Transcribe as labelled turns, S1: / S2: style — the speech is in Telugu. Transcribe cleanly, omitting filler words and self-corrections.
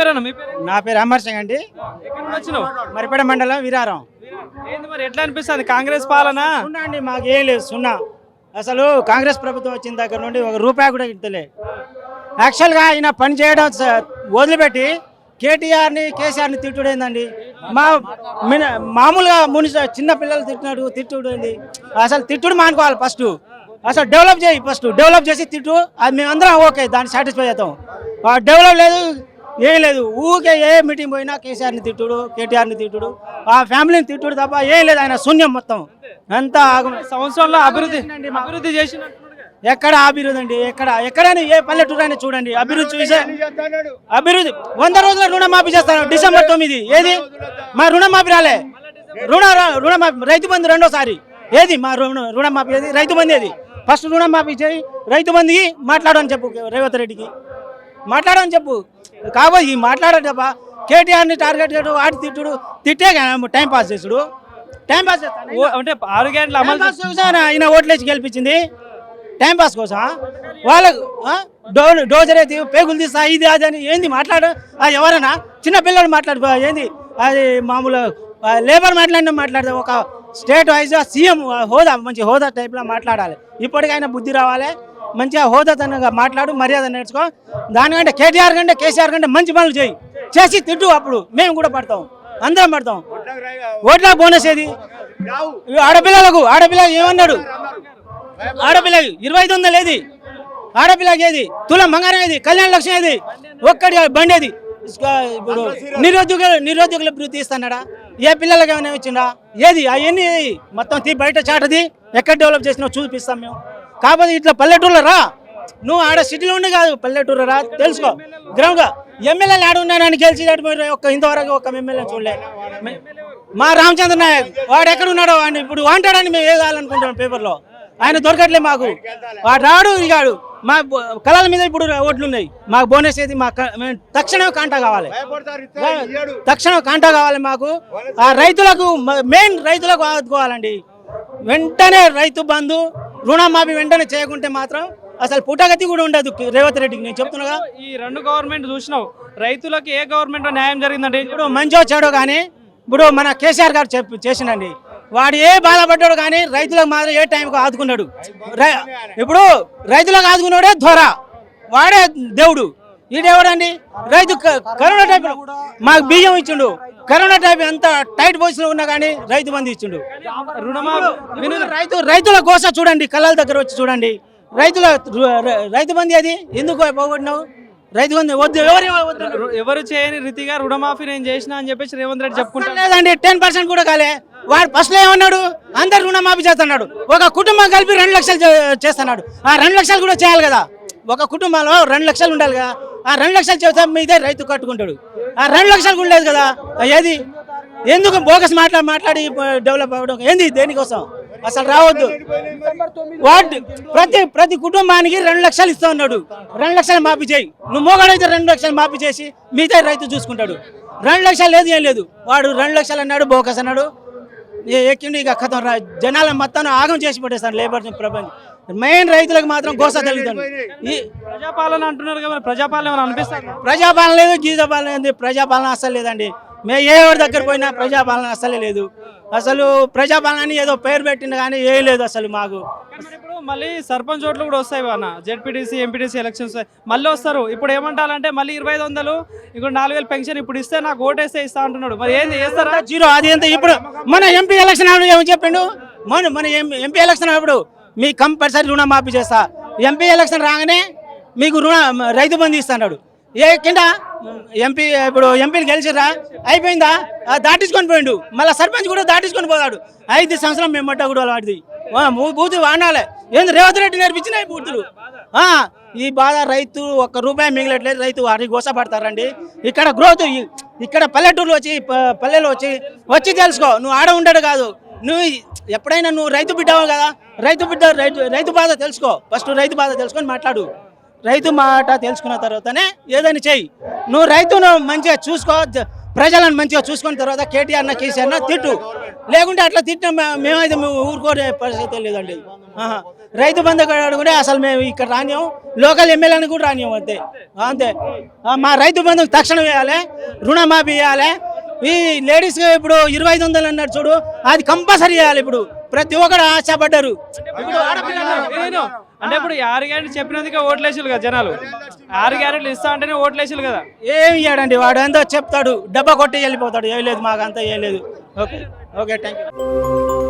S1: పేరేనా మీ పేరు?
S2: నా పేరు అమర్ సింగ్ అండి.
S1: ఎక్కడి నుంచి వచ్చినావు?
S2: మరిపేట మండలం వీరారం.
S1: ఏంది మరి ఎట్లా అనిపిస్తుంది కాంగ్రెస్ పాలన?
S2: సున్నా అండి, మాకేం లేదు, సున్నా. అసలు కాంగ్రెస్ ప్రభుత్వం వచ్చిన దగ్గర నుండి ఒక రూపాయి కూడా ఇస్తలే. యాక్చువల్గా ఆయన పని చేయడం వదిలిపెట్టి కేటీఆర్ని కేసీఆర్ని తిట్టుడేందండి. మామూలుగా చిన్న పిల్లలు తిట్టుడేంది. అసలు తిట్టుడు మానుకోవాలి ఫస్ట్. అసలు డెవలప్ చేయి, ఫస్ట్ డెవలప్ చేసి తిట్టు. అది మేమందరం ఓకే, దాన్ని సాటిస్ఫై అవుతాం. డెవలప్ లేదు, ఏం లేదు. ఊకే ఏ మీటింగ్ పోయినా కేసీఆర్ని తిట్టుడు, కేటీఆర్ని తిట్టుడు, ఆ ఫ్యామిలీని తిట్టుడు తప్ప ఏం లేదు. ఆయన శూన్యం మొత్తం అంతా.
S1: సంవత్సరంలో అభివృద్ధి చేసినట్టున్నాడుగా.
S2: ఎక్కడ అభివృద్ధి అండి? ఎక్కడైనా ఏ పల్లెటూరు అయినా చూడండి, అభివృద్ధి చూసే అభివృద్ధి. 100 రోజుల రుణమాఫీ చేస్తాను డిసెంబర్ 9. ఏది మా రుణమాఫీ రాలే? రుణమాఫీ రైతు బంధు రెండోసారి. ఏది మా రుణమాఫీ? ఏది రైతు బంధు? ఏది ఫస్ట్ రుణమాఫీ చేయి, రైతు బంధుకి మాట్లాడని చెప్పు, రేవంత్ రెడ్డికి మాట్లాడని చెప్పు. కాబట్టి ఈ మాట్లాడట కేటీఆర్ని టార్గెట్ చేయడు, వాటి తిట్టుడు, తిట్టే టైం పాస్ చేసుడు. టైం పాస్
S1: అంటే 6 గంటల అమలు
S2: ఆయన ఓట్లేసి గెలిపించింది టైం పాస్ కోసం. వాళ్ళకు డోజర్ అయితే పేగులు తీస్తా, ఇది అది అని ఏంది మాట్లాడు. అది ఎవరైనా చిన్న పిల్లలు మాట్లాడు ఏంది అది? మామూలు లేబర్ మాట్లాడితే ఒక స్టేట్ వైజ్గా సీఎం హోదా, మంచి హోదా టైప్లో మాట్లాడాలి. ఇప్పటికైనా బుద్ధి రావాలి, మంచిగా హోదాతనంగా మాట్లాడు, మర్యాద నేర్చుకో. దానికంటే కేటీఆర్ కంటే కేసీఆర్ కంటే మంచి పనులు చేసి తిట్టు, అప్పుడు మేము కూడా పడతాం, అందరం పడతాం. ఓట్ల బోనస్ ఏది? ఆడపిల్ల ఏమన్నాడు? ఆడపిల్లకి 2500 ఏది? ఆడపిల్లకి ఏది? తులం బంగారం ఏది? కళ్యాణ లక్ష్యం ఏది? ఒక్కటి బండి ఏది? ఇప్పుడు నిరుద్యోగుల వృత్తి ఇస్తున్నాడా? ఏ పిల్లలకి ఏమైనా ఇచ్చిండా? ఏది? అవన్నీ మొత్తం బయట చాటది. ఎక్కడ డెవలప్ చేసినావు చూపిస్తాం మేము. కాకపోతే ఇట్లా పల్లెటూరులో రా, నువ్వు ఆడ సిటీలో ఉండి కాదు, పల్లెటూరు రా, తెలుసుకో. గ్రౌండ్గా ఎమ్మెల్యేలు ఆడ ఉన్నాయని గెలిచి ఇంతవరకు ఒక ఎమ్మెల్యే చూడలే. మా రామచంద్ర నాయక్ వాడు ఎక్కడ ఉన్నాడో వాడిని ఇప్పుడు వాంటాడని మేము వేయాలనుకుంటున్నాం పేపర్లో. ఆయన దొరకట్లే మాకు. వాడు రాడు ఇగాడు. మా కళల మీద ఇప్పుడు ఓట్లు ఉన్నాయి. మాకు బోనస్ ఏది? తక్షణమే కాంటా కావాలి, తక్షణం కాంటా కావాలి మాకు. ఆ రైతులకు మెయిన్ రైతులకు ఆదుకోవాలండి. వెంటనే రైతు బంధు రుణమాఫీ వెంటనే చేయకుంటే మాత్రం అసలు పుట్టగతి కూడా ఉండదు రేవంత్ రెడ్డికి. నేను చెప్తున్నా,
S1: ఈ 2 గవర్నమెంట్ చూసినావు, రైతులకు ఏ గవర్నమెంట్ న్యాయం జరిగిందంటే
S2: ఇప్పుడు మంచో చెడో కానీ ఇప్పుడు మన కేసీఆర్ గారు చేసిండండి. వాడు ఏ బాధపడ్డాడు కానీ రైతులకు మాత్రం ఏ టైంకి ఆదుకున్నాడు. ఇప్పుడు రైతులకు ఆదుకున్నాడే ధోర, వాడే దేవుడు. ఈడెవడండి? రైతు కరోనా టైప్ మాకు బియ్యం ఇచ్చిండు. కరోనా టైప్ ఎంత టైట్ పొజిషన్ ఉన్నా కానీ రైతు బంధు ఇచ్చిండు. రైతుల కోస చూడండి, కళ్ళల దగ్గర వచ్చి చూడండి. రైతు బంధు అది ఎందుకు పోగొట్టినావు? రైతు బంధు వద్దు,
S1: ఎవరు చేయని రీతిగా రుణమాఫీ నేను చేసిన అని చెప్పేసి రేవంత్ రెడ్డి చెప్పుకుంటా.
S2: లేదండి, 10% కూడా కాలే. వాడు ఫస్ట్ లో ఏమన్నాడు? అందరు రుణమాఫీ చేస్తున్నాడు. ఒక కుటుంబం కలిపి 2 లక్షలు చేస్తున్నాడు. ఆ 2 లక్షలు కూడా చేయాలి కదా. ఒక కుటుంబంలో 2 లక్షలు ఉండాలి కదా. ఆ 2 లక్షలు చేస్తే మీదే రైతు కట్టుకుంటాడు. ఆ 2 లక్షలు కూడా లేదు కదా. ఏది? ఎందుకు బోగస్ మాట్లాడి డెవలప్ అవ్వడం ఏంది? దేనికోసం? అసలు రావద్దు. వాడు ప్రతి కుటుంబానికి 2 లక్షలు ఇస్తా ఉన్నాడు. 2 లక్షలు మాఫీ చేయి. నువ్వు మోగాడైతే 2 లక్షలు మాఫీ చేసి మిగతా రైతు చూసుకుంటాడు. 2 లక్షలు లేదు, ఏం లేదు. వాడు 2 లక్షలు అన్నాడు, బోకస్ అన్నాడు, ఎక్కిండి. ఇక కథం జనాల మొత్తం ఆగం చేసి పట్టేస్తాను లేబర్ ప్రపంచం. మెయిన్ రైతులకు మాత్రం గోస తగ్గుతుంది. ఈ
S1: ప్రజాపాలన అంటున్నారు కదా, ప్రజాపాలన అనిపిస్తుంది?
S2: ప్రజాపాలన లేదు, గీజపాలన లేదు. ప్రజాపాలన అస్సలు లేదండి. మేము ఏ ఎవరి దగ్గర పోయినా ప్రజాపాలన అస్సలే లేదు. అసలు ప్రజాపాలన అని ఏదో పేరు పెట్టిన కానీ ఏం లేదు అసలు మాకు.
S1: ఇప్పుడు మళ్ళీ సర్పంచ్ ఓట్లు కూడా వస్తాయి అన్న, జెడ్పీటీసీ ఎంపీటీసీ ఎలక్షన్స్ మళ్ళీ వస్తారు. ఇప్పుడు ఏమంటారంటే మళ్ళీ 2500 ఇప్పుడు 4000 పెన్షన్ ఇప్పుడు ఇస్తే నాకు ఓటేస్తే ఇస్తా అంటున్నాడు. మరి ఏంది చేస్తారా?
S2: జీరో. అది ఎంత? ఇప్పుడు మన ఎంపీ ఎలక్షన్ ఏమని చెప్పిండు? మన ఎంపీ ఎలక్షన్ అప్పుడు మీకు కంపల్సరీ రుణమాఫీ చేస్తా. ఎంపీ ఎలక్షన్ రాగానే మీకు రైతు బంధు ఇస్తాడు. ఏ కింద ఎంపీ ఇప్పుడు ఎంపీని గెలిచిరా అయిపోయిందా? దాటించుకొని పోయిండు. మళ్ళీ సర్పంచ్ కూడా దాటించుకొని పోతాడు. 5 సంవత్సరం మేము మట్ట కూడా వాడిది బూతు వాడాలి. ఏంది రేవంత్ రెడ్డి నేర్పించినాయి బూతులు. ఈ బాధ రైతు ₹1 మిగిలట్లేదు. రైతు వారి గోసపడతారండి. ఇక్కడ గ్రోత్ ఇక్కడ పల్లెటూరులో పల్లెలో వచ్చి తెలుసుకో. నువ్వు ఆడ ఉండడు కాదు. నువ్వు ఎప్పుడైనా నువ్వు రైతు బిడ్డవు కదా. రైతు బాధ తెలుసుకో. ఫస్ట్ రైతు బాధ తెలుసుకొని మాట్లాడు. రైతు మాట తెలుసుకున్న తర్వాతనే ఏదైనా చెయ్యి. నువ్వు రైతును మంచిగా చూసుకో, ప్రజలను మంచిగా చూసుకున్న తర్వాత కేటీఆర్న కేసీఆర్న తిట్టు. లేకుంటే అట్లా తిట్టిన మేమైతే ఊరుకోనే పరిస్థితి లేదండి. రైతు బంధు కూడా అసలు మేము ఇక్కడ రానియం, లోకల్ ఎమ్మెల్యేని కూడా రానియం అంతే అంతే. మా రైతు బంధు తక్షణం వేయాలి, రుణమాఫీ వేయాలి. ఈ లేడీస్ ఇప్పుడు 2500 అన్నాడు చూడు, అది కంపల్సరీ చేయాలి. ఇప్పుడు ప్రతి ఒక్కరు ఆశపడ్డారు.
S1: ఇప్పుడు నేను అంటే ఇప్పుడు 6 గ్యారెంటీ చెప్పినందుకే ఓట్లేసారు కదా జనాలు. 6 గ్యారెంటీలు ఇస్తా అంటేనే ఓట్లేసారు కదా.
S2: ఏమి ఇయ్యాడండి వాడు, ఎంతో చెప్తాడు, డబ్బా కొట్టి వెళ్ళిపోతాడు. ఏం లేదు మాకు అంతా, ఏం లేదు. Okay okay, thank you.